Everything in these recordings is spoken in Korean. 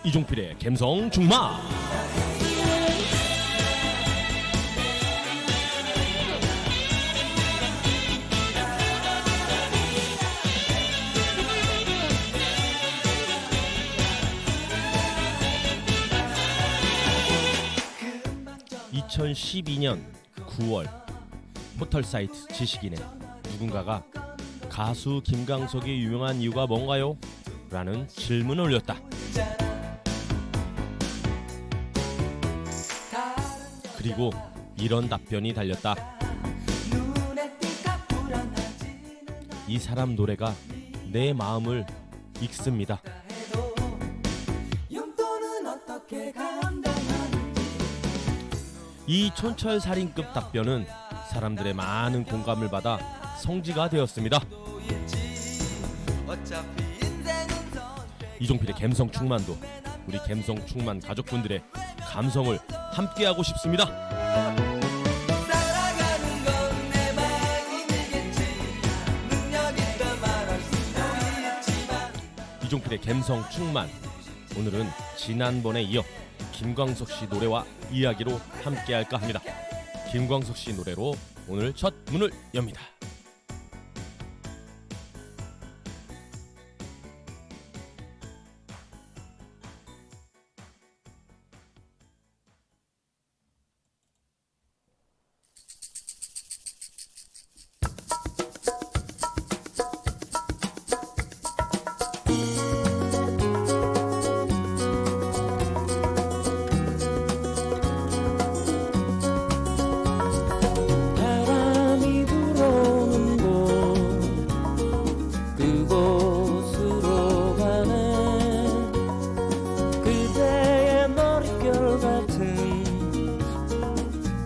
이종필의 갬성 충만. (2012년 9월) 포털 사이트 지식인에 누군가가 가수 김광석이 유명한 이유가 뭔가요? 라는 질문을 올렸다. 그리고 이런 답변이 달렸다. 이 사람 노래가 내 마음을 읽습니다. 이 촌철살인급 답변은 사람들의 많은 공감을 받아 성지가 되었습니다. 이종필의 갬성 충만도 우리 갬성 충만 가족분들의 감성을 함께하고 싶습니다. 이종필의 갬성 충만, 오늘은 지난번에 이어 김광석 씨 노래와 이야기로 함께할까 합니다. 김광석 씨 노래로 오늘 첫 문을 엽니다.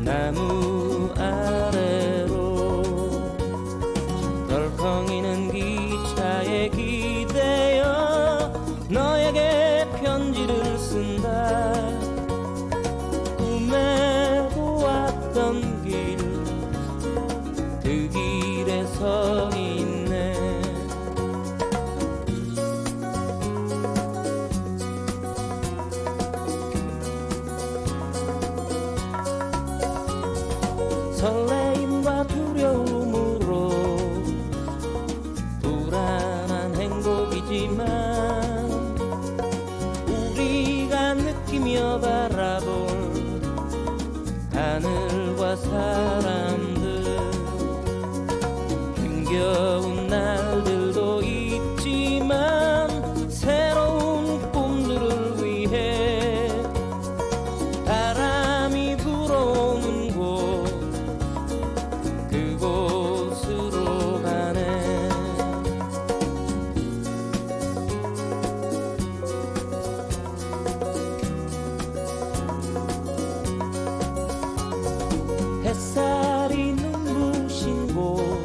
나무 아래로 덜컹이는 기차에 기대어 너에게 편지를 쓴다. 꿈에 보았던 길, 그 길에 서 있네. 설레임과 두려움으로 불안한 행복이지만 우리가 느끼며 바라볼 하늘과 사람들, 힘겨운 날들도 있지만 새로운 꿈들을 위해 바람이 불어오는 곳, 그곳으로 가네. 햇살이 눈부신 곳,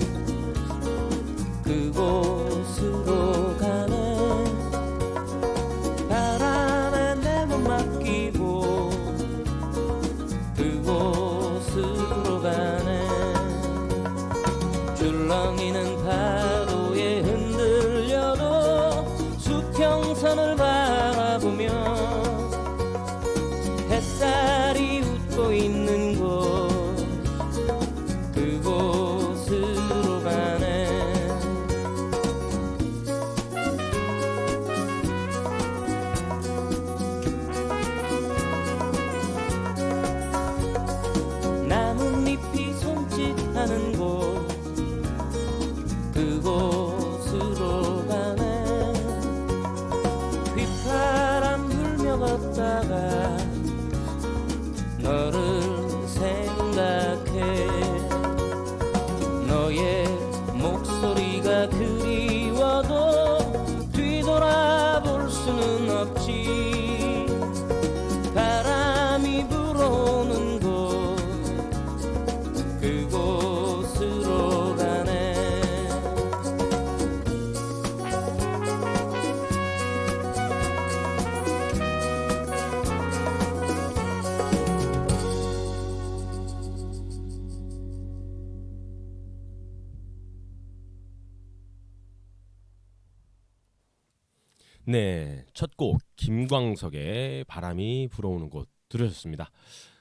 그곳으로 가네. 바람에 내 몸 맡기고 그곳으로 가네. 줄렁이는 파도에 흔들려도 수평선을 바라보며 햇살이 웃고 있는 곳, 그곳으로 가네. 나뭇잎이 손짓하는 곳, 그곳으로 가네. 네, 첫 곡 김광석의 바람이 불어오는 곳 들으셨습니다.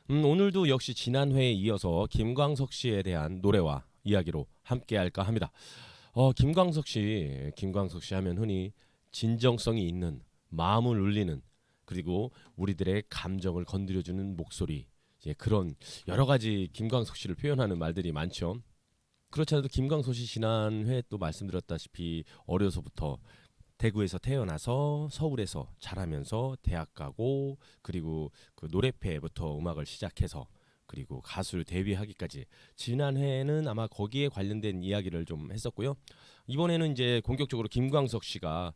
오늘도 역시 지난 회에 이어서 김광석 씨에 대한 노래와 이야기로 함께할까 합니다. 김광석 씨 하면 흔히 진정성이 있는, 마음을 울리는, 그리고 우리들의 감정을 건드려주는 목소리, 그런 여러 가지 김광석 씨를 표현하는 말들이 많죠. 그렇지 않아도 김광석 씨 지난 회에 또 말씀드렸다시피 어려서부터 대구에서 태어나서 서울에서 자라면서 대학 가고, 그리고 그 노래패부터 음악을 시작해서 그리고 가수를 데뷔하기까지 지난 회에는 아마 거기에 관련된 이야기를 좀 했었고요. 이번에는 이제 본격적으로 김광석 씨가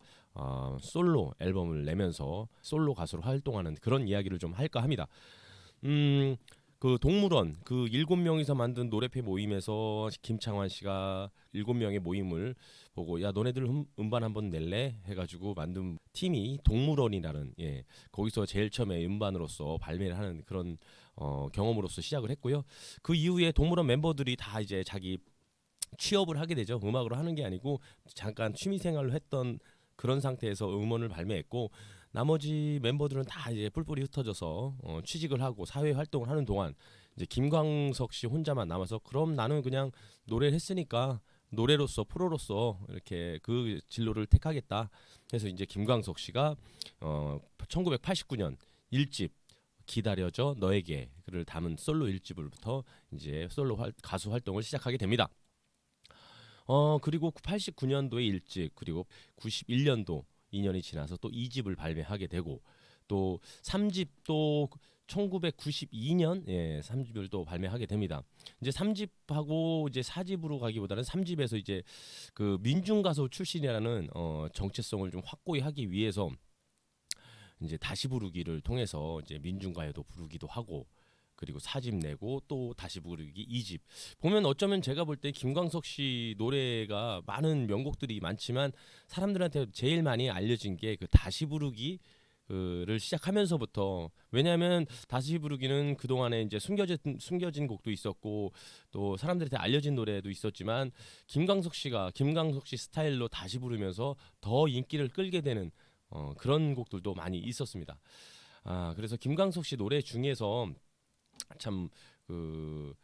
솔로 앨범을 내면서 솔로 가수로 활동하는 그런 이야기를 좀 할까 합니다. 그 동물원 그 7명이서 만든 노래패 모임에서 김창완 씨가 7명의 모임을 보고 야 너네들 음반 한번 낼래? 해가지고 만든 팀이 동물원이라는 거기서 제일 처음에 음반으로서 발매를 하는 그런 경험으로서 시작을 했고요. 그 이후에 동물원 멤버들이 다 이제 자기 취업을 하게 되죠. 음악으로 하는 게 아니고 잠깐 취미생활로 했던 그런 상태에서 음원을 발매했고, 나머지 멤버들은 다 이제 뿔뿔이 흩어져서 취직을 하고 사회 활동을 하는 동안 이제 김광석 씨 혼자만 남아서 그럼 나는 그냥 노래를 했으니까 노래로서 프로로서 이렇게 그 진로를 택하겠다. 그래서 이제 김광석 씨가 1989년 1집 기다려줘 너에게를 담은 솔로 1집으로부터 이제 솔로 가수 활동을 시작하게 됩니다. 그리고 89년도에 1집, 그리고 91년도 2년이 지나서 또 2집을 발매하게 되고, 또 3집도 1992년 3집을 또 발매하게 됩니다. 이제 3집하고 이제 4집으로 가기보다는 3집에서 이제 그 민중 가수 출신이라는 정체성을 좀 확고히 하기 위해서 이제 다시 부르기를 통해서 이제 민중가요도 부르기도 하고, 그리고 4집 내고 또 다시 부르기 2집. 보면 어쩌면 제가 볼 때 김광석 씨 노래가 많은 명곡들이 많지만 사람들한테 제일 많이 알려진 게 그 다시 부르기를 시작하면서부터, 왜냐하면 다시 부르기는 그동안에 이제 숨겨진 곡도 있었고 또 사람들한테 알려진 노래도 있었지만 김광석 씨 스타일로 다시 부르면서 더 인기를 끌게 되는 그런 곡들도 많이 있었습니다. 그래서 김광석 씨 노래 중에서 참 그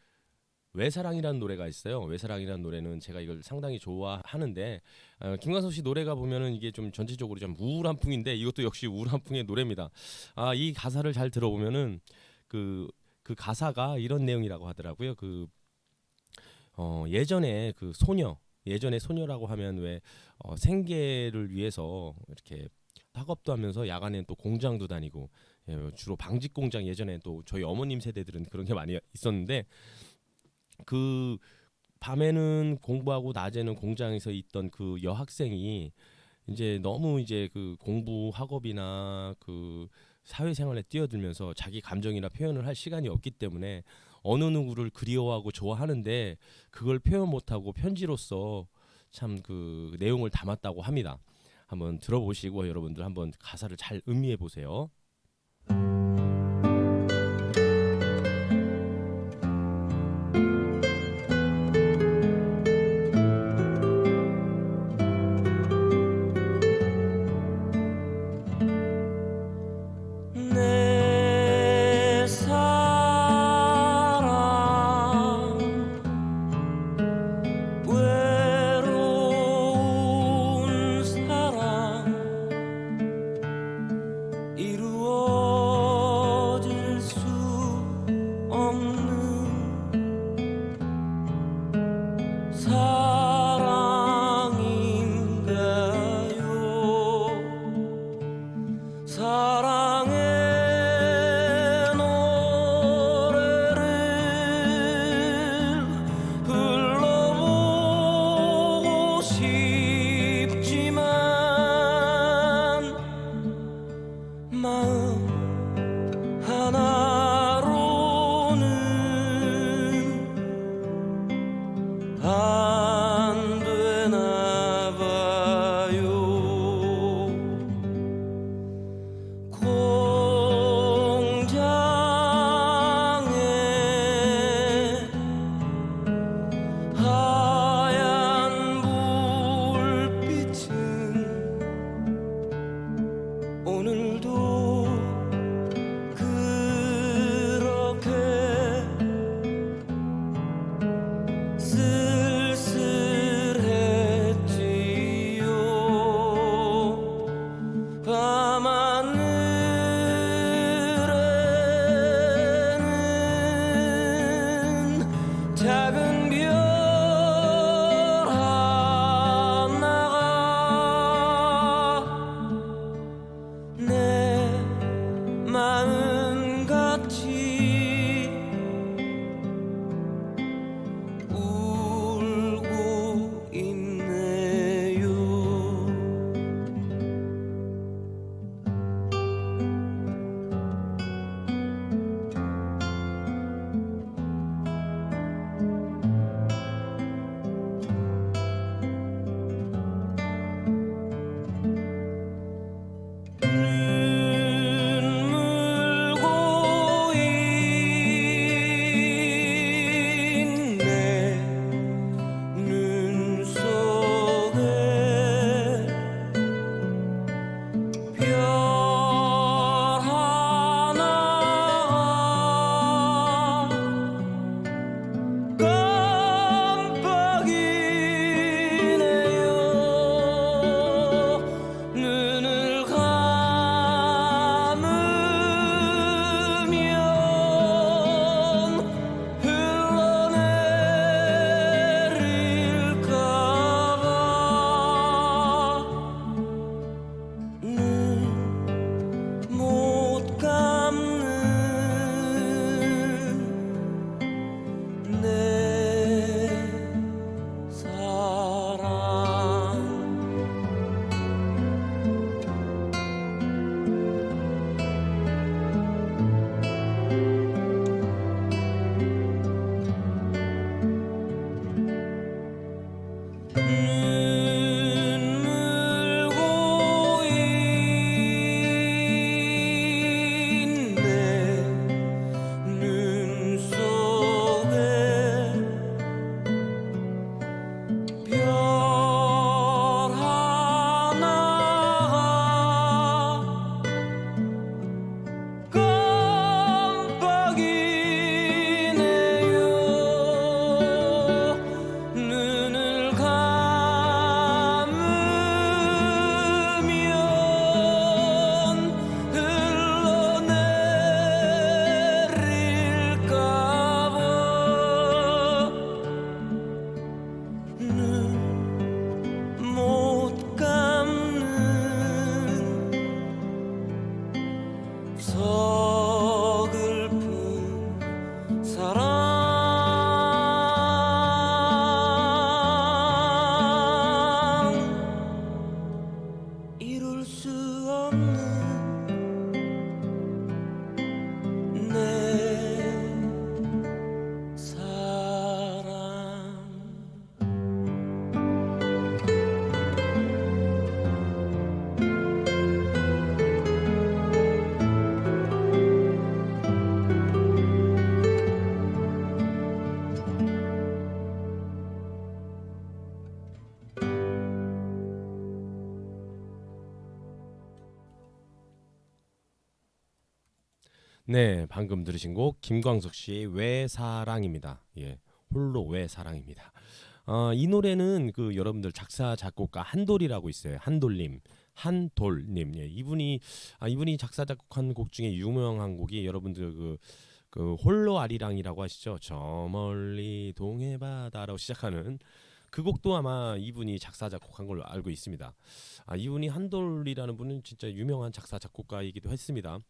외사랑이라는 노래가 있어요. 외사랑이라는 노래는 제가 이걸 상당히 좋아하는데, 김광석 씨 노래가 보면은 이게 좀 전체적으로 좀 우울한 풍인데 이것도 역시 우울한 풍의 노래입니다. 이 가사를 잘 들어보면은 그 가사가 이런 내용이라고 하더라고요. 예전에 소녀라고 하면 왜 생계를 위해서 이렇게 학업도 하면서 야간엔 또 공장도 다니고, 주로 방직 공장, 예전에 또 저희 어머님 세대들은 그런 게 많이 있었는데, 그 밤에는 공부하고 낮에는 공장에서 있던 그 여학생이 이제 너무 이제 그 공부 학업이나 그 사회생활에 뛰어들면서 자기 감정이나 표현을 할 시간이 없기 때문에 어느 누구를 그리워하고 좋아하는데 그걸 표현 못하고 편지로서 참 그 내용을 담았다고 합니다. 한번 들어보시고 여러분들 한번 가사를 잘 음미해 보세요. 내 사랑 외로운 사랑 이루어 볼 수 없는 내 사랑. 네, 방금 들으신 곡 김광석 씨의 왜 사랑입니다. 예, 홀로 왜 사랑입니다. 이 노래는 그 여러분들 작사 작곡가 한돌이라고 있어요. 한돌님, 한돌님. 예, 이분이 작사 작곡한 곡 중에 유명한 곡이 여러분들 그 홀로 아리랑이라고 하시죠. 저 멀리 동해 바다라고 시작하는 그 곡도 아마 이분이 작사 작곡한 걸로 알고 있습니다. 이분이 한돌이라는 분은 진짜 유명한 작사 작곡가이기도 했습니다.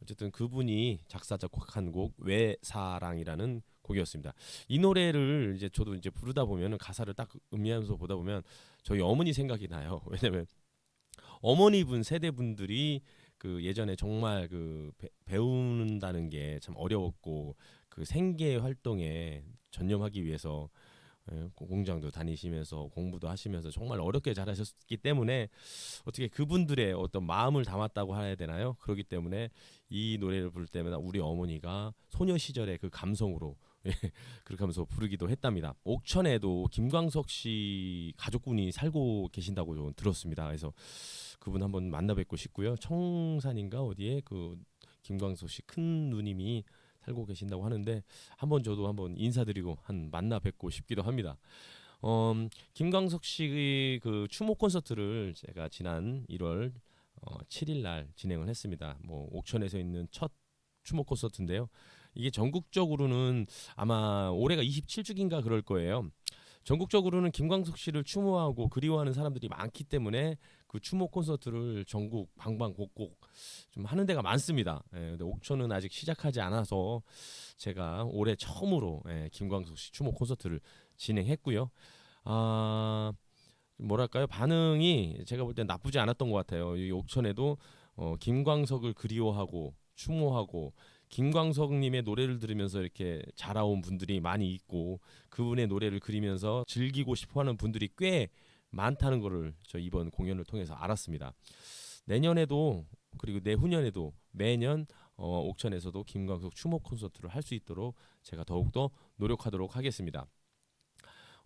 어쨌든 그분이 작사 작곡한 곡 왜 사랑이라는 곡이었습니다. 이 노래를 이제 저도 이제 부르다 보면은 가사를 딱 음미하면서 보다 보면 저희 어머니 생각이 나요. 왜냐면 어머니분 세대분들이 그 예전에 정말 그 배운다는 게 참 어려웠고 그 생계 활동에 전념하기 위해서 공장도 다니시면서 공부도 하시면서 정말 어렵게 잘하셨기 때문에 어떻게 그분들의 어떤 마음을 담았다고 해야 되나요? 그렇기 때문에 이 노래를 부를 때마다 우리 어머니가 소녀 시절의 그 감성으로 그렇게 하면서 부르기도 했답니다. 옥천에도 김광석 씨 가족분이 살고 계신다고 좀 들었습니다. 그래서 그분 한번 만나 뵙고 싶고요. 청산인가 어디에 그 김광석 씨 큰 누님이 살고 계신다고 하는데 저도 한번 인사드리고 만나 뵙고 싶기도 합니다. 김광석 씨의 그 추모 콘서트를 제가 지난 1월 7일 날 진행을 했습니다. 뭐 옥천에서 있는 첫 추모 콘서트인데요. 이게 전국적으로는 아마 올해가 27주기인가 그럴 거예요. 전국적으로는 김광석 씨를 추모하고 그리워하는 사람들이 많기 때문에 그 추모 콘서트를 전국 방방곡곡 좀 하는 데가 많습니다. 근데 옥천은 아직 시작하지 않아서 제가 올해 처음으로 김광석 씨 추모 콘서트를 진행했고요. 뭐랄까요, 반응이 제가 볼 때 나쁘지 않았던 것 같아요. 이 옥천에도 김광석을 그리워하고 추모하고 김광석님의 노래를 들으면서 이렇게 자라온 분들이 많이 있고 그분의 노래를 그리면서 즐기고 싶어하는 분들이 꽤 많다는 것을 저 이번 공연을 통해서 알았습니다. 내년에도 그리고 내후년에도 매년 옥천에서도 김광석 추모 콘서트를 할 수 있도록 제가 더욱더 노력하도록 하겠습니다.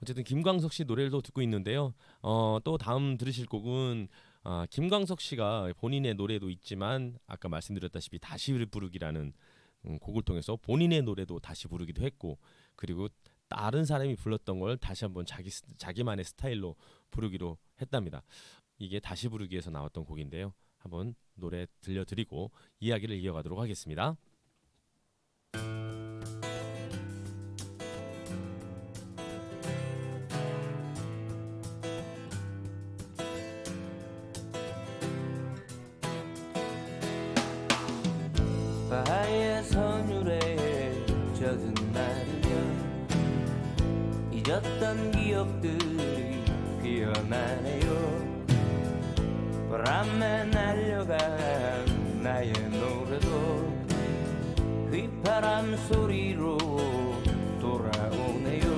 어쨌든 김광석 씨 노래를 듣고 있는데요. 또 다음 들으실 곡은 김광석 씨가 본인의 노래도 있지만 아까 말씀드렸다시피 다시 부르기라는 곡을 통해서 본인의 노래도 다시 부르기도 했고 그리고 다른 사람이 불렀던 걸 다시 한번 자기만의 스타일로 부르기로 했답니다. 이게 다시 부르기에서 나왔던 곡인데요. 한번 노래 들려드리고 이야기를 이어가도록 하겠습니다. 바하의 선율에 젖은 날이면 잊었던 기억들이 피어나네요. 바람에 날려간 나의 노래도 휘파람 소리로 돌아오네요.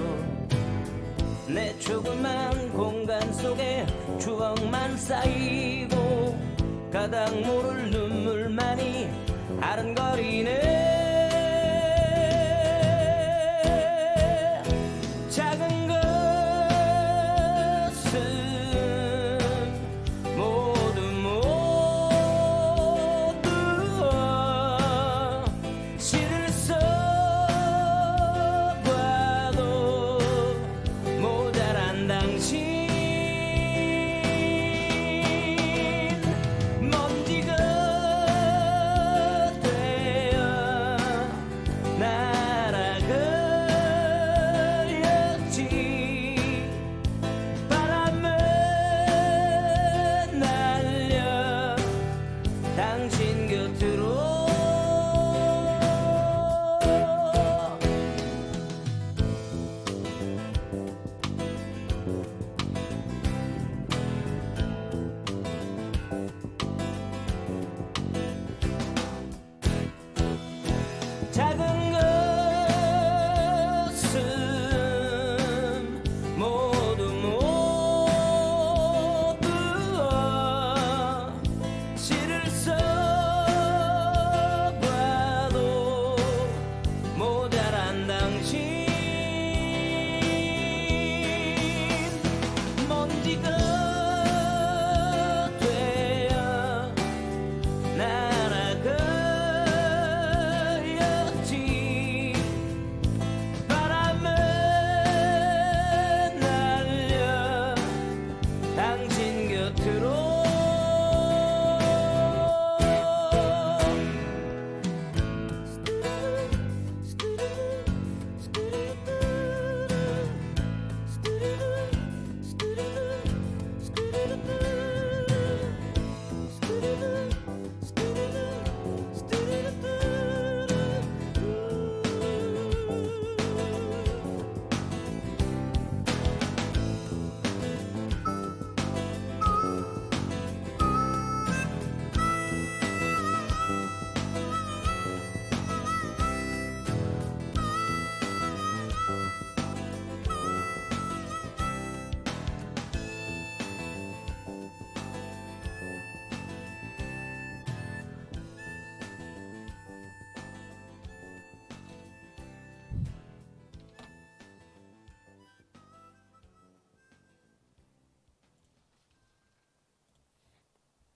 내 조그만 공간 속에 추억만 쌓이고 가닥 모를 눈물만이 아른거리네. 작은 것은 모두 시를 써봐도 모자란 당신. 먼지가 되어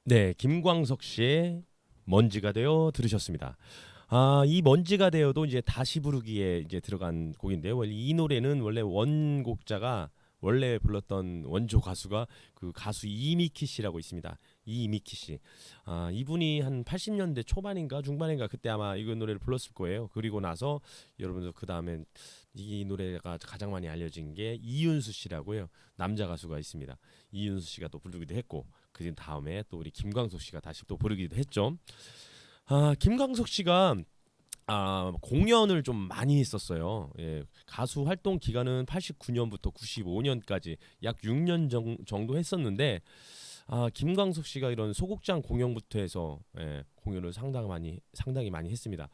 네, 김광석 씨의 먼지가 되어 들으셨습니다. 이 먼지가 되어도 이제 다시 부르기에 이제 들어간 곡인데요. 원래 이 노래는 원래 원곡자가 원래 불렀던 원조 가수가 그 가수 이미키 씨라고 있습니다. 이미키 씨. 이분이 한 80년대 초반인가 중반인가 그때 아마 이 노래를 불렀을 거예요. 그리고 나서 여러분들 그 다음에 이 노래가 가장 많이 알려진 게 이윤수 씨라고요. 남자 가수가 있습니다. 이윤수 씨가 또 부르기도 했고 그 다음에 또 우리 김광석 씨가 다시 또 부르기도 했죠. 김광석 씨가 공연을 좀 많이 했었어요. 예, 가수 활동 기간은 89년부터 95년까지 약 6년 정도 했었는데 김광석 씨가 이런 소극장 공연부터 해서 공연을 상당히 많이 했습니다.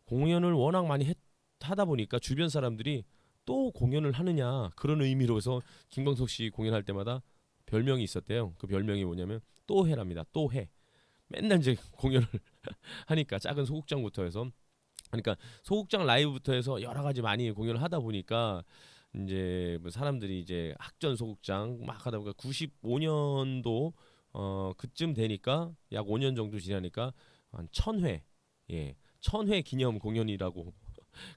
공연을 워낙 많이 하다 보니까 주변 사람들이 또 공연을 하느냐 그런 의미로 해서 김광석 씨 공연할 때마다 별명이 있었대요. 그 별명이 뭐냐면 또 해랍니다. 또 해. 맨날 이제 공연을 하니까 작은 소극장부터 해서 그러니까 소극장 라이브부터 해서 여러 가지 많이 공연을 하다 보니까 이제 뭐 사람들이 이제 학전 소극장 막 하다 보니까 95년도 그쯤 되니까 약 5년 정도 지나니까 한 1000회 1000회 기념 공연이라고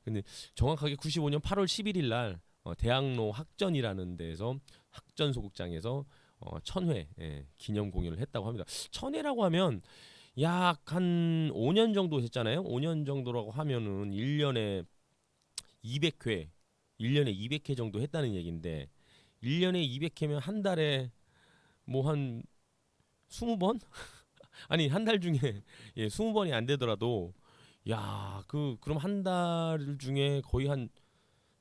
근데 정확하게 95년 8월 11일 날 대학로 학전이라는 데에서 학전 소극장에서 1000회 기념 공연을 했다고 합니다. 1000회라고 하면 약 한 5년 정도 했잖아요. 5년 정도라고 하면은 1년에 200회, 1년에 200회 정도 했다는 얘기인데 1년에 200회면 한 달에 뭐 한 20번? 아니 한 달 중에 20번이 안 되더라도 그럼 한 달 중에 거의 한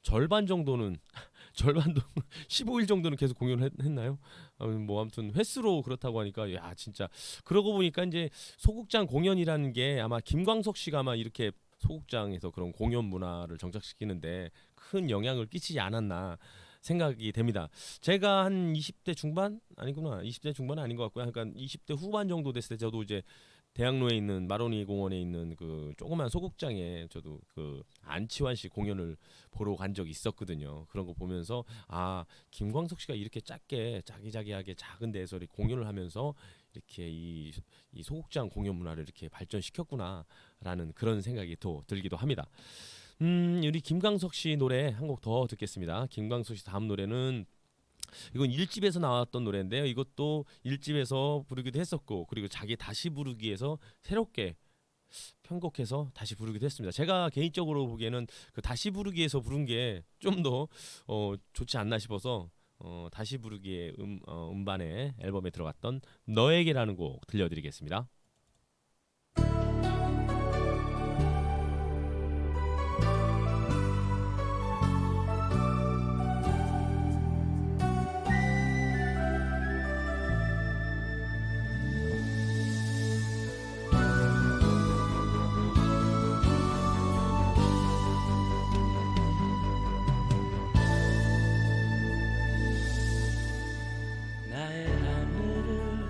절반 정도는 절반도 15일 정도는 계속 공연을 했나요? 뭐 아무튼 횟수로 그렇다고 하니까 진짜 그러고 보니까 이제 소극장 공연이라는 게 아마 김광석 씨가 아마 이렇게 소극장에서 그런 공연 문화를 정착시키는데 큰 영향을 끼치지 않았나 생각이 됩니다. 제가 한 20대 중반 아니구나 20대 중반은 아닌 것 같고요. 그러니까 20대 후반 정도 됐을 때 저도 이제 대학로에 있는 마로니 공원에 있는 그 조그만 소극장에 저도 그 안치환 씨 공연을 보러 간 적이 있었거든요. 그런 거 보면서 김광석 씨가 이렇게 작게 자기자기하게 작은 데에서 이렇게 공연을 하면서 이렇게 이 소극장 공연 문화를 이렇게 발전시켰구나라는 그런 생각이 또 들기도 합니다. 우리 김광석 씨 노래 한 곡 더 듣겠습니다. 김광석 씨 다음 노래는 이건 1집에서 나왔던 노래인데요. 이것도 1집에서 부르기도 했었고 그리고 자기 다시 부르기에서 새롭게 편곡해서 다시 부르기도 했습니다. 제가 개인적으로 보기에는 그 다시 부르기에서 부른 게 좀 더 좋지 않나 싶어서 다시 부르기의 음반에 앨범에 들어갔던 너에게라는 곡 들려드리겠습니다. 나의 하늘을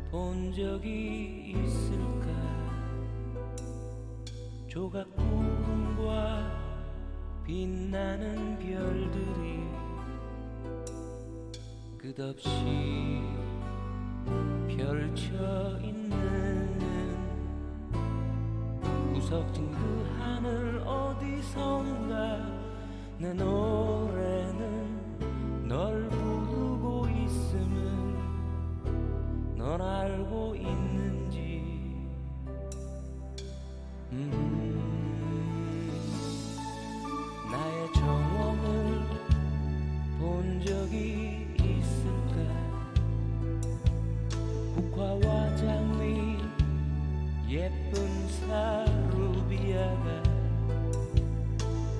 본 적이 있을까 조각 구름과 빛나는 별들이 끝없이 펼쳐 있는 구석진 그 하늘 어디선가 내 노래는 널 부르고 있음을 넌 알고 있는지 나의 정원을 본 적이 있을까 국화와 장미 예쁜 사루비아가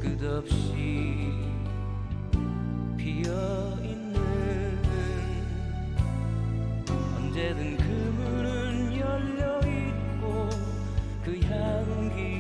끝없이 피어있는 언제든 그 문은 열려있고 그 향기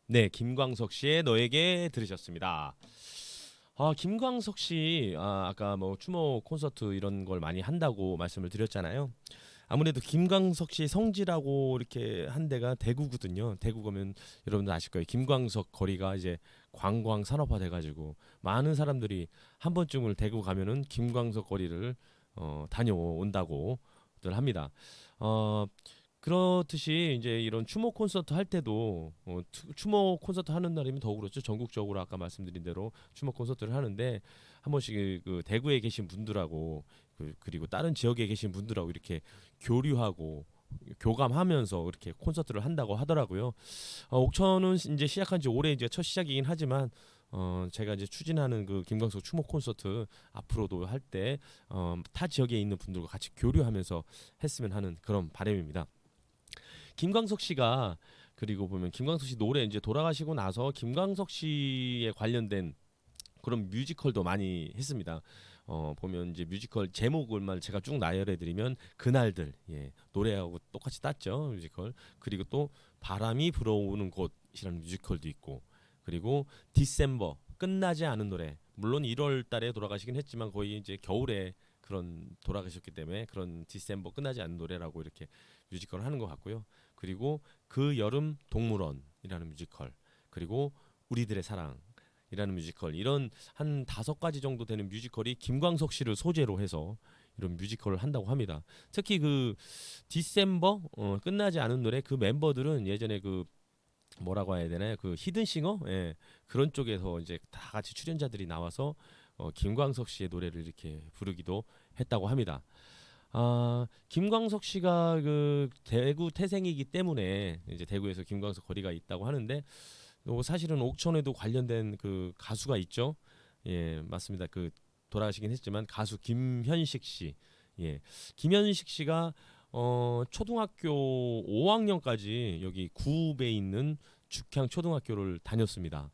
네, 김광석 씨의 너에게 들으셨습니다. 김광석 씨, 아까 뭐 추모 콘서트 이런 걸 많이 한다고 말씀을 드렸잖아요. 아무래도 김광석 씨 성지라고 이렇게 한 데가 대구거든요. 대구 가면 여러분들 아실 거예요. 김광석 거리가 이제 관광 산업화 돼가지고 많은 사람들이 한 번쯤을 대구 가면은 김광석 거리를 다녀온다고들 합니다. 어, 그렇듯이 이제 이런 추모 콘서트 할 때도 추모 콘서트 하는 날이면 더욱 그렇죠. 전국적으로 아까 말씀드린 대로 추모 콘서트를 하는데 한 번씩 그 대구에 계신 분들하고 그리고 다른 지역에 계신 분들하고 이렇게 교류하고 교감하면서 이렇게 콘서트를 한다고 하더라고요. 옥천은 이제 시작한 지 올해 이제 첫 시작이긴 하지만 제가 이제 추진하는 그 김광석 추모 콘서트 앞으로도 할 때 타 지역에 있는 분들과 같이 교류하면서 했으면 하는 그런 바람입니다. 김광석 씨가 그리고 보면 김광석 씨 노래 이제 돌아가시고 나서 김광석 씨에 관련된 그런 뮤지컬도 많이 했습니다. 보면 이제 뮤지컬 제목을만 제가 쭉 나열해드리면 그날들, 예, 노래하고 똑같이 땄죠 뮤지컬. 그리고 또 바람이 불어오는 곳이라는 뮤지컬도 있고, 그리고 디셈버 끝나지 않은 노래, 물론 1월달에 돌아가시긴 했지만 거의 이제 겨울에 그런 돌아가셨기 때문에 그런 디셈버 끝나지 않는 노래라고 이렇게 뮤지컬을 하는 것 같고요. 그리고 그 여름 동물원이라는 뮤지컬, 그리고 우리들의 사랑이라는 뮤지컬, 이런 한 5가지 정도 되는 뮤지컬이 김광석 씨를 소재로 해서 이런 뮤지컬을 한다고 합니다. 특히 그 디셈버 끝나지 않은 노래 그 멤버들은 예전에 그 뭐라고 해야 되나요? 그 히든싱어, 예, 그런 쪽에서 이제 다 같이 출연자들이 나와서 김광석 씨의 노래를 이렇게 부르기도 했다고 합니다. 김광석 씨가 그 대구 태생이기 때문에 이제 대구에서 김광석 거리가 있다고 하는데 사실은 옥천에도 관련된 그 가수가 있죠. 예, 맞습니다. 그 돌아가시긴 했지만 가수 김현식 씨. 예, 김현식 씨가 초등학교 5학년까지 여기 구읍에 있는 죽향 초등학교를 다녔습니다.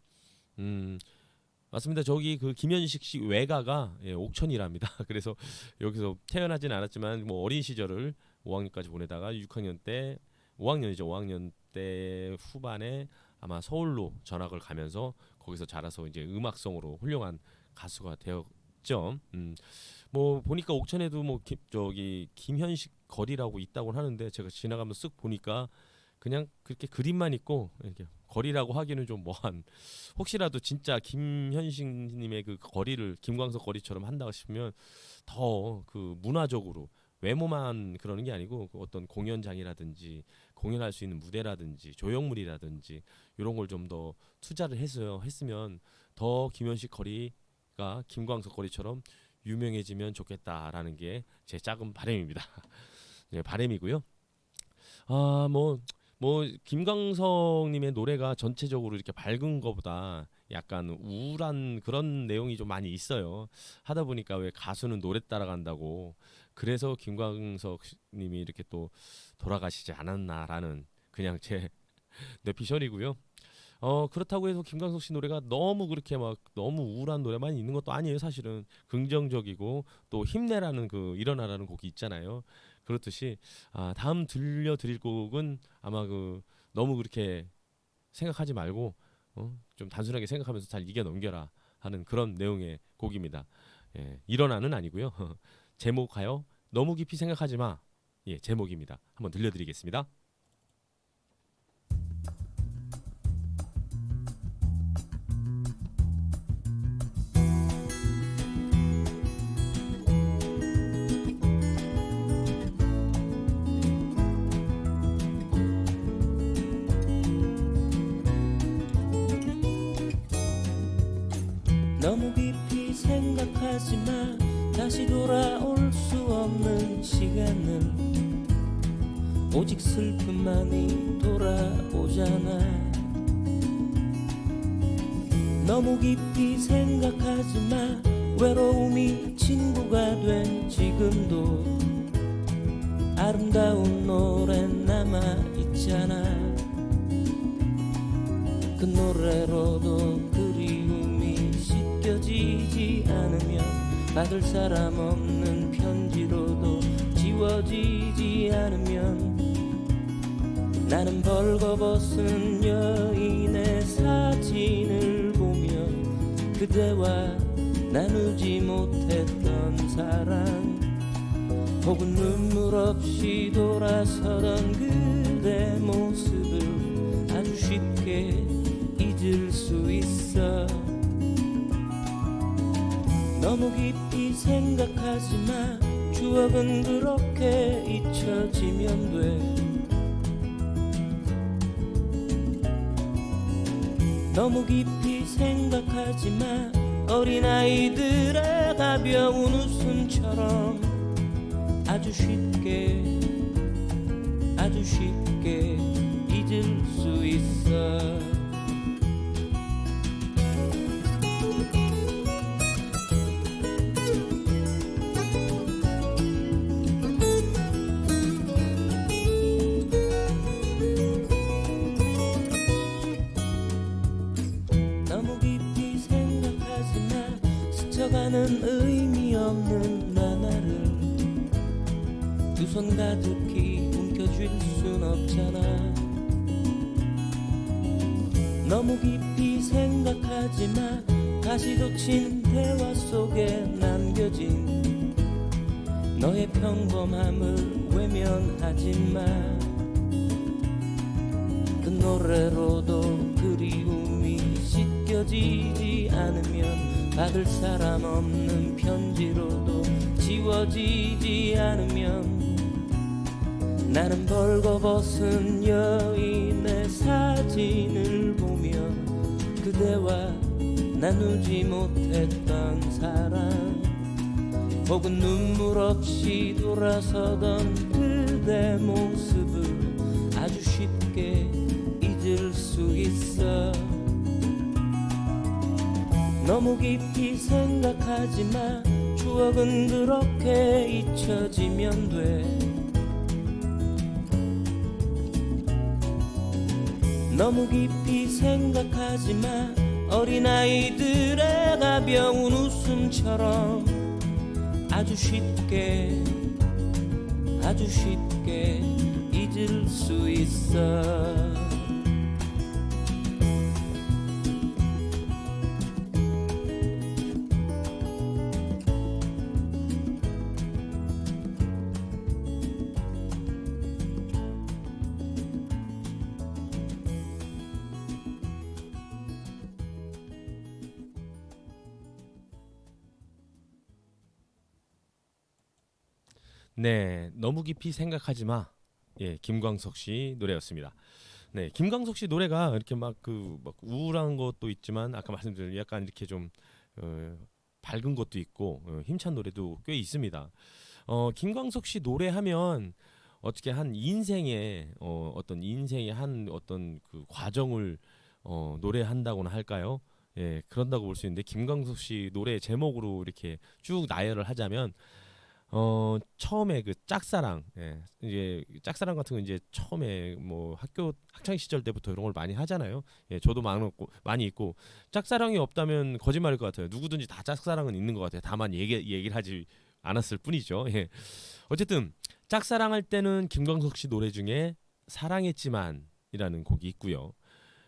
맞습니다. 저기 그 김현식 씨 외가가 옥천이랍니다. 그래서 여기서 태어나진 않았지만 뭐 어린 시절을 5학년까지 보내다가 6학년 때 5학년이죠. 5학년 때 후반에 아마 서울로 전학을 가면서 거기서 자라서 이제 음악성으로 훌륭한 가수가 되었죠. 뭐 보니까 옥천에도 뭐 저기 김현식 거리라고 있다고 하는데 제가 지나가면서 쓱 보니까 그냥 그렇게 그림만 있고 이렇게 거리라고 하기는 좀 뭐한, 혹시라도 진짜 김현식님의 그 거리를 김광석 거리처럼 한다고 싶으면 더 그 문화적으로 외모만 그러는 게 아니고 그 어떤 공연장이라든지 공연할 수 있는 무대라든지 조형물이라든지 이런 걸 좀 더 투자를 해서 했으면 더 김현식 거리가 김광석 거리처럼 유명해지면 좋겠다라는 게 제 작은 바람입니다. 네, 바람이고요. 뭐 김광석님의 노래가 전체적으로 이렇게 밝은 것보다 약간 우울한 그런 내용이 좀 많이 있어요. 하다 보니까 왜 가수는 노래 따라간다고, 그래서 김광석님이 이렇게 또 돌아가시지 않았나라는 그냥 제 뇌피셜이고요. 그렇다고 해서 김광석 씨 노래가 너무 그렇게 막 너무 우울한 노래만 있는 것도 아니에요. 사실은 긍정적이고 또 힘내라는 그 일어나라는 곡이 있잖아요. 그렇듯이 다음 들려드릴 곡은 아마 그 너무 그렇게 생각하지 말고 좀 단순하게 생각하면서 잘 이겨 넘겨라 하는 그런 내용의 곡입니다. 예, 일어나는 아니고요. 제목하여 너무 깊이 생각하지 마. 예, 제목입니다. 한번 들려드리겠습니다. 너무 깊이 생각하지 마. 다시 돌아올 수 없는 시간은 오직 슬픔만이 돌아오잖아. 너무 깊이 생각하지 마. 외로움이 친구가 된 지금도 아름다운 노래 남아있잖아. 그 노래로도 그리움이 씻겨지지 않으면 받을 사람 없는 편지로도 지워지지 않으면 나는 벌거벗은 여인의 그대와 나누지 못했던 사랑 혹은 눈물 없이 돌아서던 그대 모습을 아주 쉽게 잊을 수 있어. 너무 깊이 생각하지 마. 추억은 그렇게 잊혀지면 돼. 너무 깊이 생각하지 마. 어린아이들의 가벼운 웃음처럼 아주 쉽게 잊을 수 있어. 너무 깊이 생각하지 마. 스쳐가는 의미 없는 나날을 두 손 가득히 움켜쥘 순 없잖아. 너무 깊이 생각하지 마. 다시 돋친 대화 속에 남겨진 너의 평범함을 외면하지 마. 그 노래로도 그리움이 씻겨지지 않으면, 받을 사람 없는 편지로도 지워지지 않으면, 나는 벌거벗은 여인의 사진을 보며 그대와 나누지 못했던 사랑 혹은 눈물 없이 돌아서던 그대 모습을 아주 쉽게 잊을 수 있어. 너무 깊이 생각하지 마. 추억은 그렇게 잊혀지면 돼. 너무 깊이 생각하지 마. 어린아이들의 가벼운 웃음처럼 아주 쉽게 잊을 수 있어. 네, 너무 깊이 생각하지 마. 예, 김광석 씨 노래였습니다. 네, 김광석 씨 노래가 이렇게 막 우울한 것도 있지만 아까 말씀드린 약간 이렇게 좀 밝은 것도 있고 힘찬 노래도 꽤 있습니다. 김광석 씨 노래하면 어떻게 한 인생의 어떤 인생의 한 어떤 그 과정을 노래한다고나 할까요? 예, 그런다고 볼 수 있는데 김광석 씨 노래 제목으로 이렇게 쭉 나열을 하자면 처음에 그 짝사랑, 예, 이제 짝사랑 같은 거 이제 처음에 뭐 학교 학창 시절 때부터 이런 걸 많이 하잖아요. 예, 저도 많이 있고 짝사랑이 없다면 거짓말일 것 같아요. 누구든지 다 짝사랑은 있는 것 같아요. 다만 얘기를 하지 않았을 뿐이죠. 예. 어쨌든 짝사랑할 때는 김광석 씨 노래 중에 사랑했지만이라는 곡이 있고요.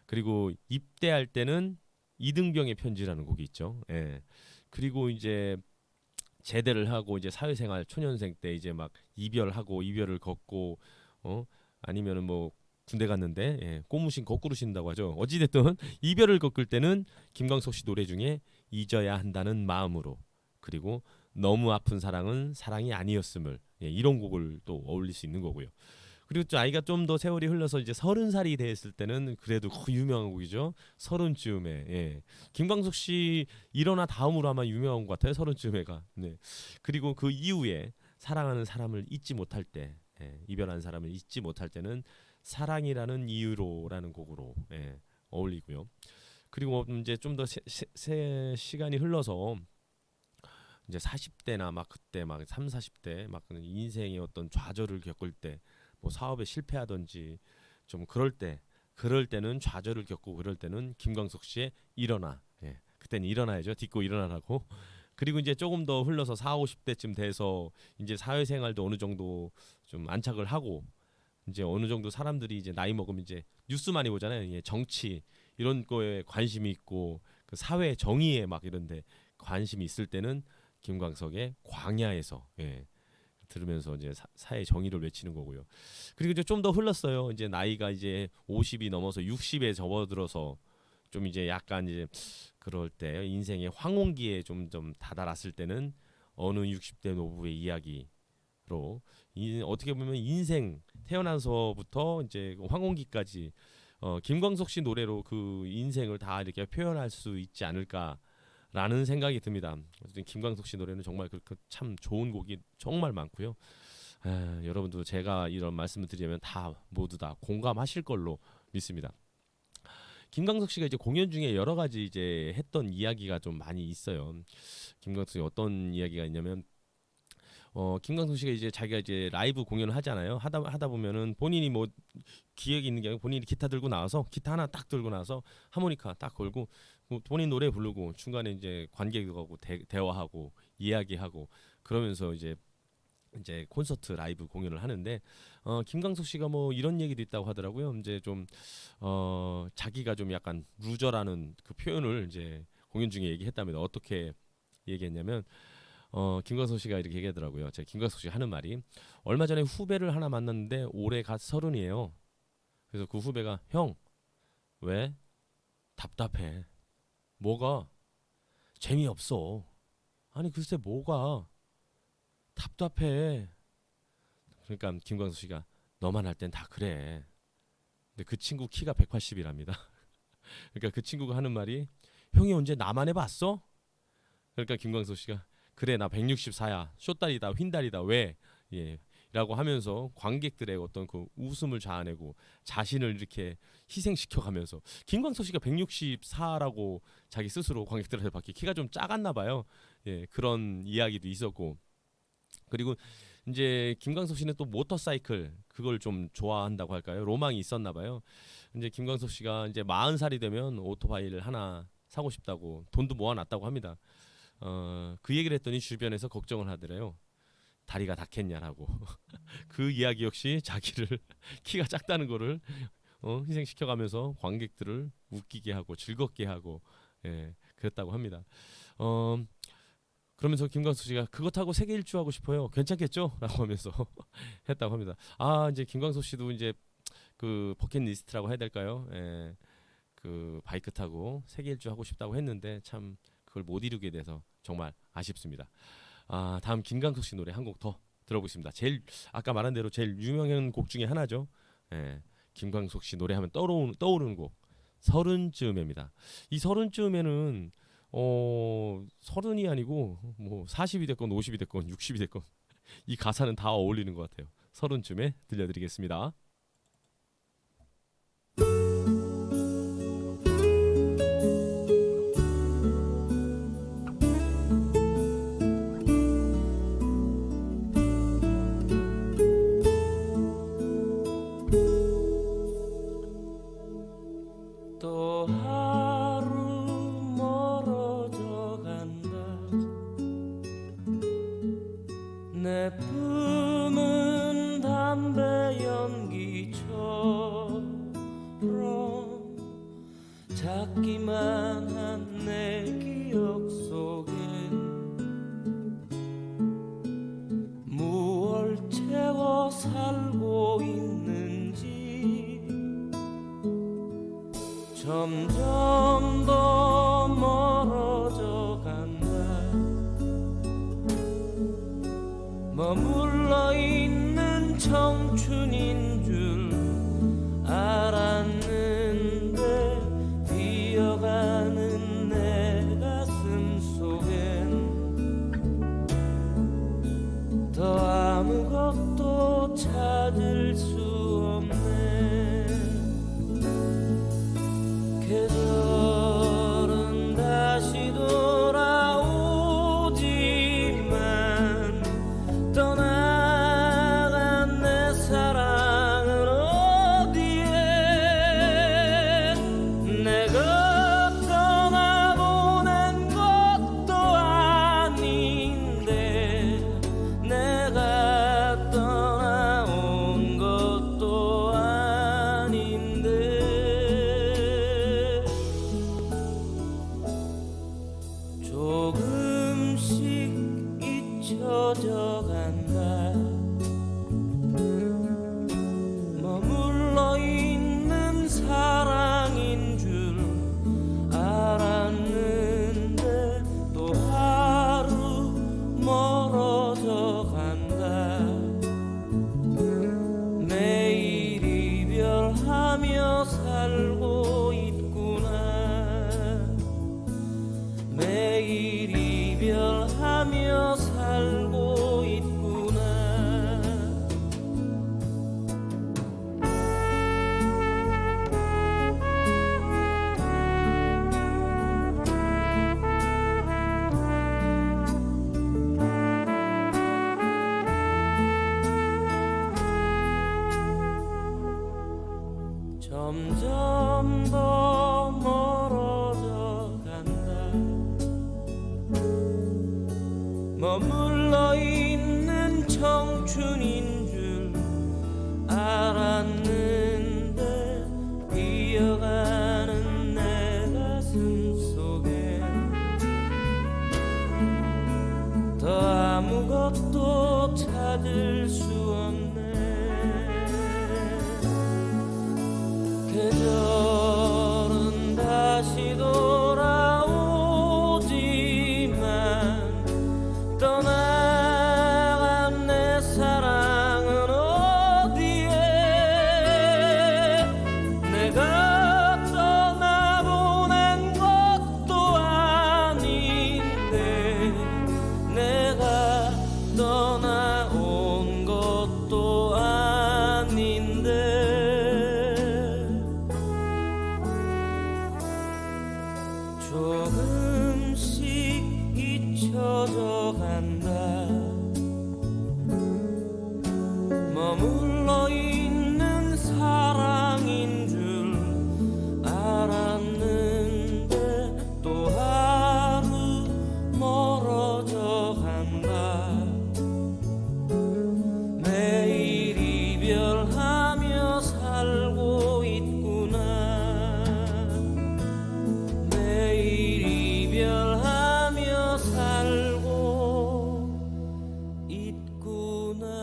그리고 입대할 때는 이등병의 편지라는 곡이 있죠. 예. 그리고 이제 제대를 하고 이제 사회생활 초년생 때 이제 막 이별하고 이별을 걷고 아니면은 뭐 군대 갔는데 예, 꼬무신 거꾸로 신다고 하죠. 어찌 됐든 이별을 겪을 때는 김광석 씨 노래 중에 잊어야 한다는 마음으로, 그리고 너무 아픈 사랑은 사랑이 아니었음을, 예, 이런 곡을 또 어울릴 수 있는 거고요. 그리고 또 아이가 좀 더 세월이 흘러서 이제 30살이 됐을 때는 그래도 그 유명한 곡이죠. 서른쯤에. 예. 김광석 씨 일어나 다음으로 아마 유명한 것 같아요. 서른쯤에가. 네. 그리고 그 이후에 사랑하는 사람을 잊지 못할 때, 예, 이별한 사람을 잊지 못할 때는 사랑이라는 이유로라는 곡으로, 예, 어울리고요. 그리고 이제 좀 더 시간이 흘러서 이제 40대나 막 그때 막 3, 40대 막 인생의 어떤 좌절을 겪을 때, 뭐 사업에 실패하든지 좀 그럴 때는 좌절을 겪고 그럴 때는 김광석 씨의 일어나, 예, 그때는 일어나야죠. 딛고 일어나라고. 그리고 이제 조금 더 흘러서 4, 50대쯤 돼서 이제 사회생활도 어느 정도 좀 안착을 하고 이제 어느 정도 사람들이 이제 나이 먹으면 이제 뉴스 많이 보잖아요. 예, 정치 이런 거에 관심이 있고 그 사회 정의에 막 이런데 관심이 있을 때는 김광석의 광야에서 들으면서 이제 사회 정의를 외치는 거고요. 그리고 이제 좀 더 흘렀어요. 이제 나이가 이제 50이 넘어서 60에 접어들어서 좀 이제 약간 이제 그럴 때 인생의 황혼기에 좀 다다랐을 때는 어느 60대 노부의 이야기로 어떻게 보면 인생 태어나서부터 이제 황혼기까지 김광석 씨 노래로 그 인생을 다 이렇게 표현할 수 있지 않을까라는 생각이 듭니다. 어쨌든 김광석 씨 노래는 정말 참 좋은 곡이 정말 많고요. 여러분도 제가 이런 말씀을 드리면 다 모두 다 공감하실 걸로 믿습니다. 김광석 씨가 이제 공연 중에 여러 가지 이제 했던 이야기가 좀 많이 있어요. 김광석 씨 어떤 이야기가 있냐면 김광석 씨가 이제 자기가 이제 라이브 공연을 하잖아요. 하다 보면은 본인이 뭐 기획이 있는 게 아니고 본인이 기타 들고 나와서 기타 하나 딱 들고 나와서 하모니카 딱 걸고 본인 노래 부르고 중간에 이제 관객하고 대화하고 이야기하고 그러면서 이제 콘서트 라이브 공연을 하는데 김광석 씨가 뭐 이런 얘기도 있다고 하더라고요. 이제 좀 자기가 좀 약간 루저라는 그 표현을 이제 공연 중에 얘기했답니다. 어떻게 얘기했냐면 김광석 씨가 이렇게 얘기하더라고요. 제가 김광석 씨 하는 말이 얼마 전에 후배를 하나 만났는데 올해 갓 30이에요. 그래서 그 후배가 형 왜? 답답해. 뭐가? 재미없어. 아니 글쎄 뭐가? 답답해. 그러니까 김광석 씨가 너만 할 땐 다 그래. 근데 그 친구 키가 180이랍니다. 그러니까 그 친구가 하는 말이 형이 언제 나만 해봤어? 그러니까 김광석 씨가 그래 나 164야. 쇼다리다 휜다리다 왜? 라고 하면서 관객들의 어떤 그 웃음을 자아내고 자신을 이렇게 희생시켜가면서 김광석 씨가 164라고 자기 스스로 관객들한테 받기 키가 좀 작았나 봐요. 그런 이야기도 있었고 그리고 이제 김광석 씨는 또 모터사이클 그걸 좀 좋아한다고 할까요? 로망이 있었나 봐요. 이제 김광석 씨가 이제 40살이 되면 오토바이를 하나 사고 싶다고 돈도 모아놨다고 합니다. 그 얘기를 했더니 주변에서 걱정을 하더래요. 다리가 닿겠냐라고. 그 이야기 역시 자기를 키가 작다는 거를 희생시켜가면서 관객들을 웃기게 하고 즐겁게 하고 그랬다고 합니다. 그러면서 김광석 씨가 그거 타고 세계 일주하고 싶어요. 괜찮겠죠? 라고 하면서 했다고 합니다. 이제 김광석 씨도 이제 그 버킷리스트라고 해야 될까요? 그 바이크 타고 세계 일주 하고 싶다고 했는데 참 그걸 못 이루게 돼서 정말 아쉽습니다. 다음 김광석 씨 노래 한 곡 더 들어보겠습니다. 제일 아까 말한 대로 제일 유명한 곡 중에 하나죠. 김광석 씨 노래하면 떠오르는 곡 서른쯤입니다. 이 서른쯤에는 30이 아니고 뭐 40이 됐건 50이 됐건 60이 됐건 이 가사는 다 어울리는 것 같아요. 서른쯤에 들려드리겠습니다. 또 하루 멀어져 간다 내 품은 담배 연기처럼 작기만 한 내 기억 속엔 무얼 채워 살고 있는지 점점 더 멀어져 간다 머물러 있는 청춘인 줄 알았는데 비어가는 내 가슴 속엔 더 아무것도 찾을 수 없네 계절은 다시 돌아오지만 떠나 조금씩 잊혀져 간다. 머물러 있는 사랑인 줄 알았는데 또 하루 멀어져 간다. 매일 이별하며 살고 있구나. 매일 이별하며 살고 있구나. 점점 더 멀어져 간다. 머물러 있는 청춘인 줄 알았는데 뛰어가는 내 가슴 속에 더 아무것도 찾을 수 없네. 계절은 다시 돌아오지만 떠나간 내 사랑은 어디에. 내가 떠나보낸 것도 아닌데 내가 떠나온 것도 아닌데 조금씩 잊혀져 간다. 머물러 있는 사랑인 줄 알았는데 또 하루 멀어져 간다. 매일 이별하며 살고 있구나. 매일 이별하며 살고 있구나.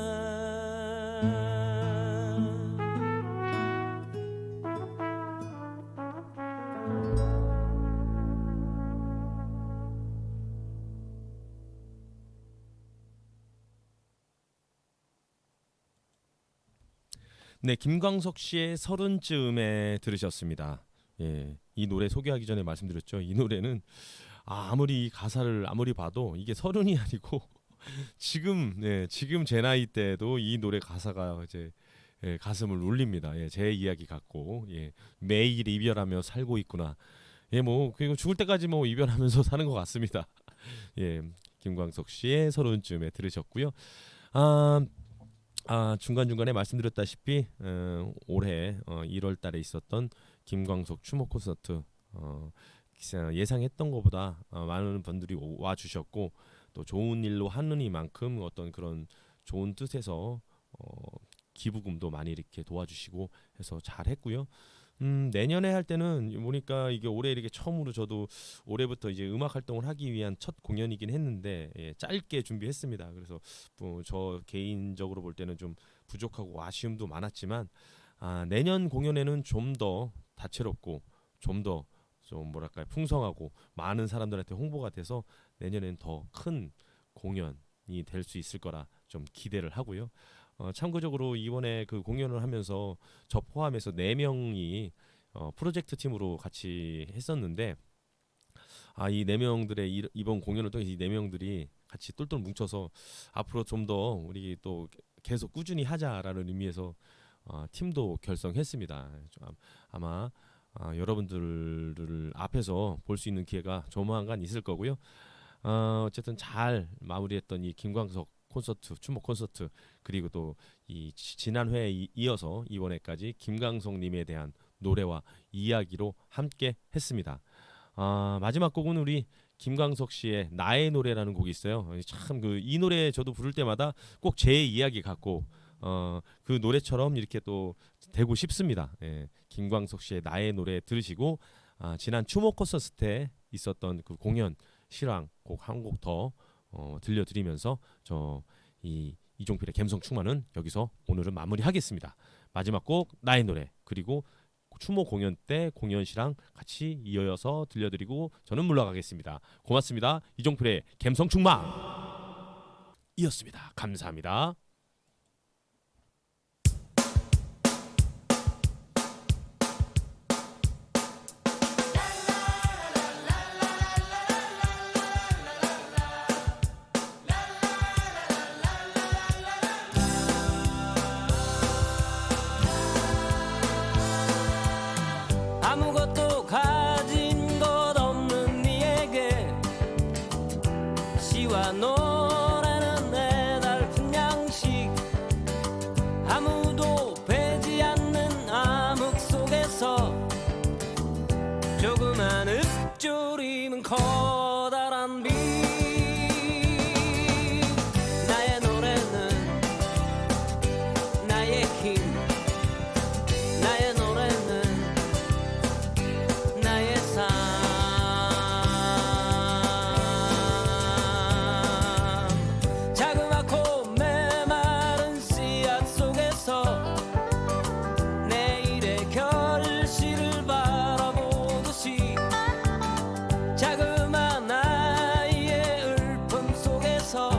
네, 김광석 씨의 서른쯤에 들으셨습니다. 예, 이 노래 소개하기 전에 말씀드렸죠. 이 노래는 아무리 이 가사를 아무리 봐도 이게 서른이 아니고 지금 제 나이 때도 이 노래 가사가 이제 가슴을 울립니다. 제 이야기 같고 매일 이별하며 살고 있구나. 뭐 그리고 죽을 때까지 뭐 이별하면서 사는 것 같습니다. 김광석 씨의 서른쯤에 들으셨고요. 중간중간에 말씀드렸다시피 올해 1월 달에 있었던 김광석 추모 콘서트 예상했던 것보다 많은 분들이 와주셨고 또 좋은 일로 하느니만큼 어떤 그런 좋은 뜻에서 기부금도 많이 이렇게 도와주시고 해서 잘했고요. 내년에 할 때는 보니까 이게 올해 이렇게 처음으로 저도 올해부터 이제 음악 활동을 하기 위한 첫 공연이긴 했는데 짧게 준비했습니다. 그래서 저 개인적으로 볼 때는 좀 부족하고 아쉬움도 많았지만 내년 공연에는 좀 더 다채롭고 좀 더 뭐랄까요 풍성하고 많은 사람들한테 홍보가 돼서 내년엔 더 큰 공연이 될 수 있을 거라 좀 기대를 하고요. 참고적으로 이번에 그 공연을 하면서 저 포함해서 4명이 프로젝트 팀으로 같이 했었는데 이 4명들의 이번 공연을 통해서 이 4명들이 같이 똘똘 뭉쳐서 앞으로 좀 더 우리 또 계속 꾸준히 하자라는 의미에서 팀도 결성했습니다. 아마 여러분들을 앞에서 볼 수 있는 기회가 조만간 있을 거고요. 어쨌든 잘 마무리했던 이 김광석 콘서트, 추모 콘서트 그리고 또 이 지난 회에 이어서 이번에까지 김광석님에 대한 노래와 이야기로 함께 했습니다. 마지막 곡은 우리 김광석 씨의 나의 노래라는 곡이 있어요. 참 이 노래 저도 부를 때마다 꼭 제 이야기 같고 그 노래처럼 이렇게 또 되고 싶습니다. 김광석 씨의 나의 노래 들으시고 지난 추모 콘서트 때 있었던 그 공연 실황 곡 한 곡 더 들려드리면서 이 이종필의 감성 충만은 여기서 오늘은 마무리하겠습니다. 마지막 곡 나의 노래, 그리고 추모 공연 때 공연 실황 같이 이어서 들려드리고 저는 물러가겠습니다. 고맙습니다. 이종필의 감성 충만 이었습니다. 감사합니다. 아무것도 가진 것 없는 네에게 시와 노래는 애달픈 양식, 아무도 배지 않는 암흑 속에서 조그만 읊조림은 커다란 빛. 나의 노래는 나의 힘, 나의 노래는 나의 삶. 자그맣고 메마른 씨앗 속에서 내일의 결실을 바라보듯이 자그마한 아이의 울품 속에서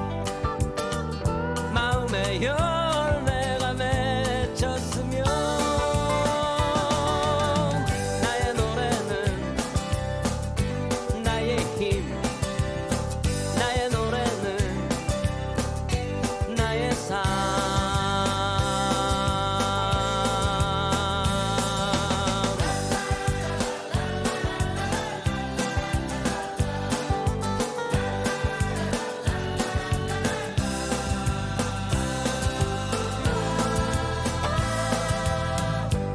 마음의 열매가 맺혔으면 나의 노래는 나의 힘, 나의 노래는 나의 삶.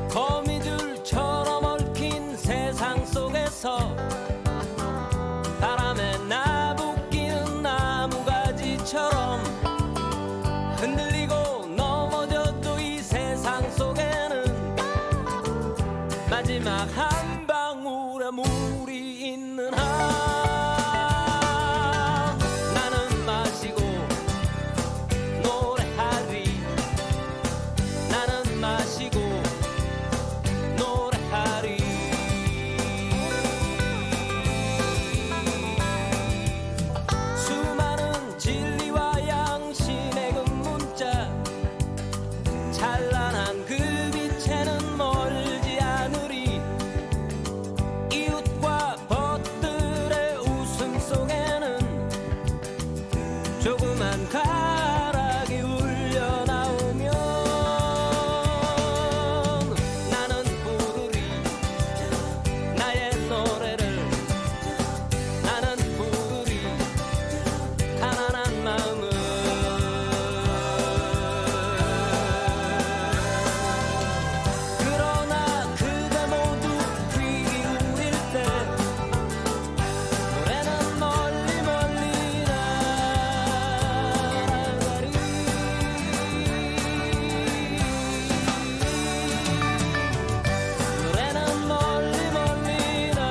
거미줄처럼 얽힌 세상 속에서 바람에 나부끼는 나무가지처럼 흔들리고 넘어져도 이 세상 속에는 마지막 한 방울의 물이 있는 한 나는 마시고 노래하리. 나는 마시고 노래하리. 수많은 진리와 양심의 그 문자, 찬란한 그 빛에는 멀지 않으리. 이웃과 벗들의 웃음 속에는 조그만 가락이 울려 나오면 나는 부르리 나의 노래를. 나는 부르리 가난한 마음을. 그러나 그대 모두 귀 기울일 때 노래는 멀리 멀리 날아가리. 노래는 멀리 멀리 날아가리.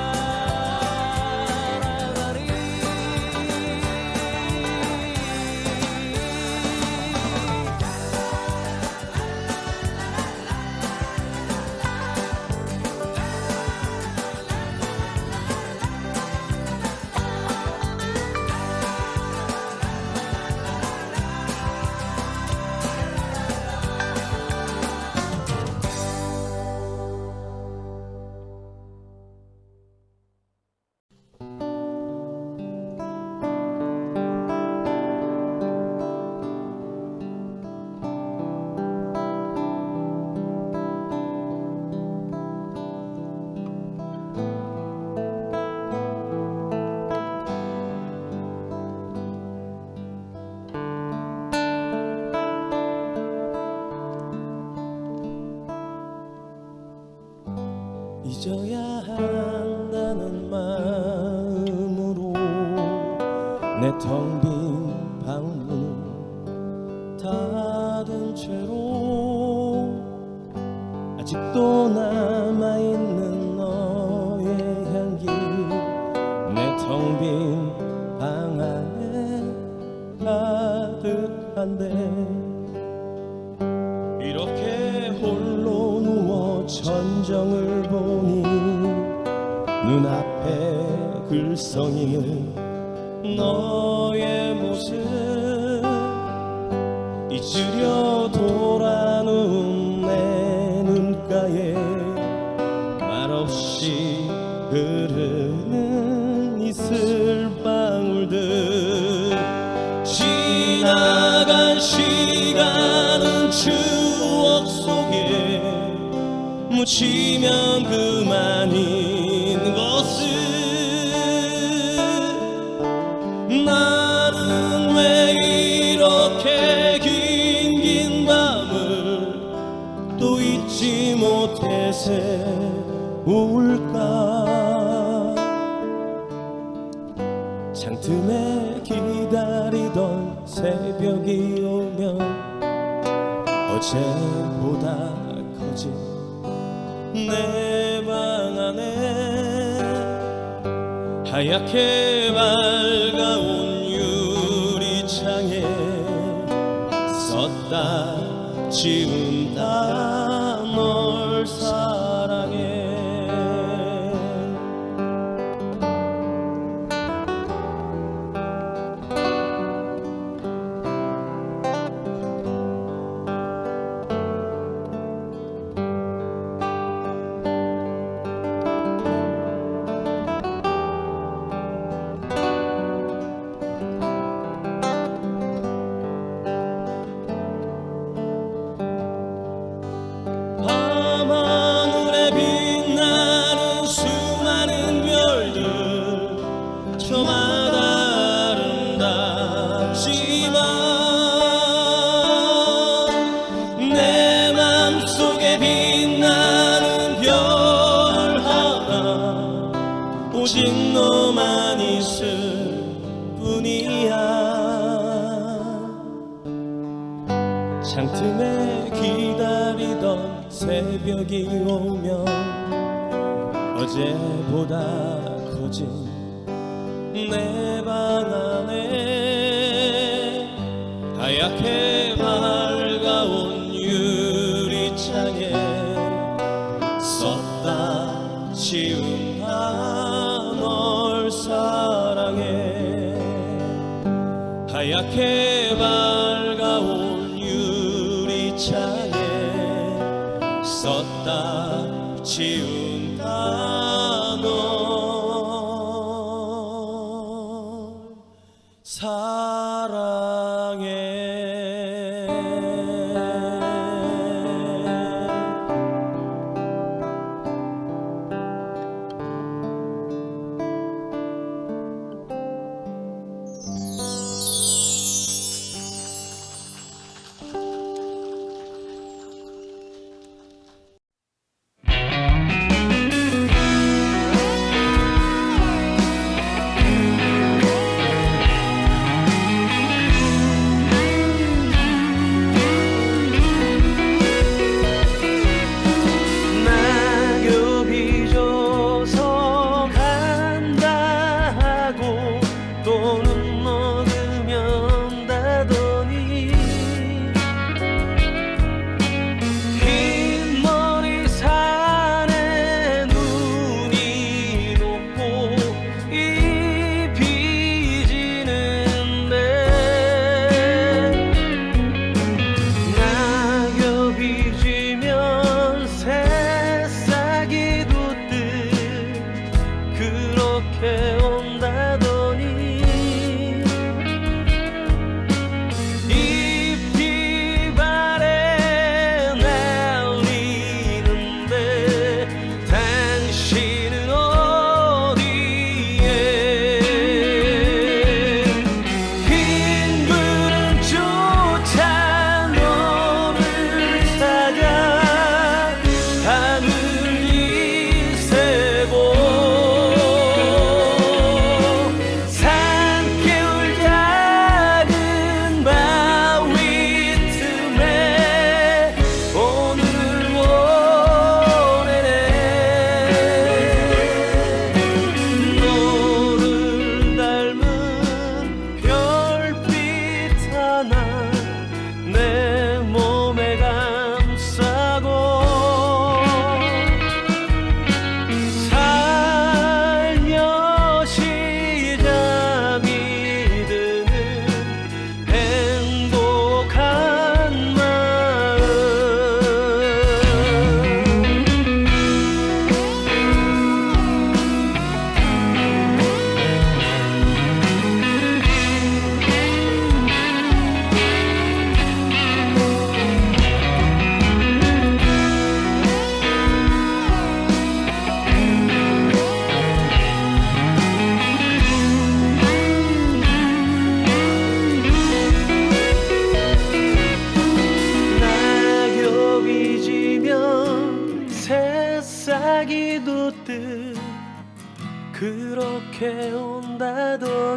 잊어야 한다는 마음으로 내 텅 빈 방문을 닫은 채로 아직도 남아있는 너의 향기, 내 텅 빈 방 안에 가득한데 이렇게 홀로 누워 전정을 보니 눈앞에 글썽이는 너의 모습 잊으려 돌아눈 내 눈가에 말없이 흐르는 이슬방울들 지나간 시간은 추억 속에 묻히면 그만인 것을 나는 왜 이렇게 긴 밤을 또 잊지 못해 세울까 창틈에 기다리던 새벽이 오면 어제보다 커진 내 방 안에 하얗게 밝아온 유리창에 썼다 지운다 널 사랑해 밤하늘에 빛나는 수많은 별들 저마다 아름답지만 내 맘속에 빛나는 별 하나 오직 너만 있을 뿐이야 창틈에 기다리던 새벽이 오면 어제보다 커진 내 방 안에 하얗게 밝아온 유리창에 썼다 지운다 널 사랑해 하얗게 밝아온 유리창에 썼다 지운다 널 사랑해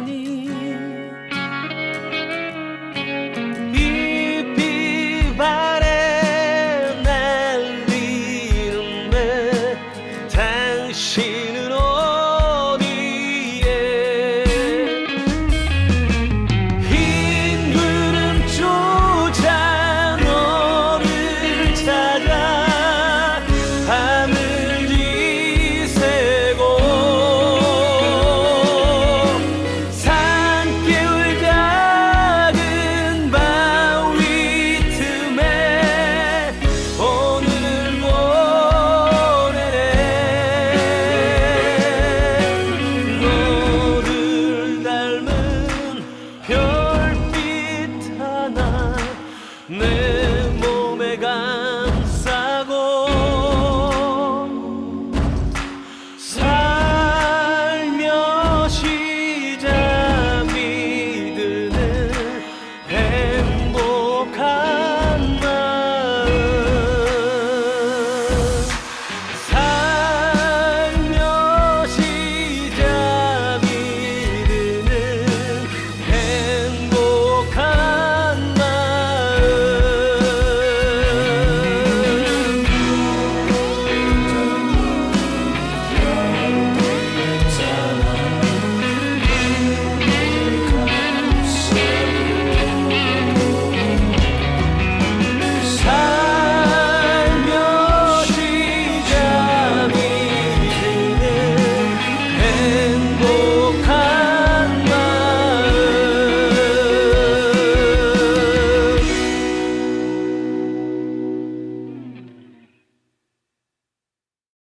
거니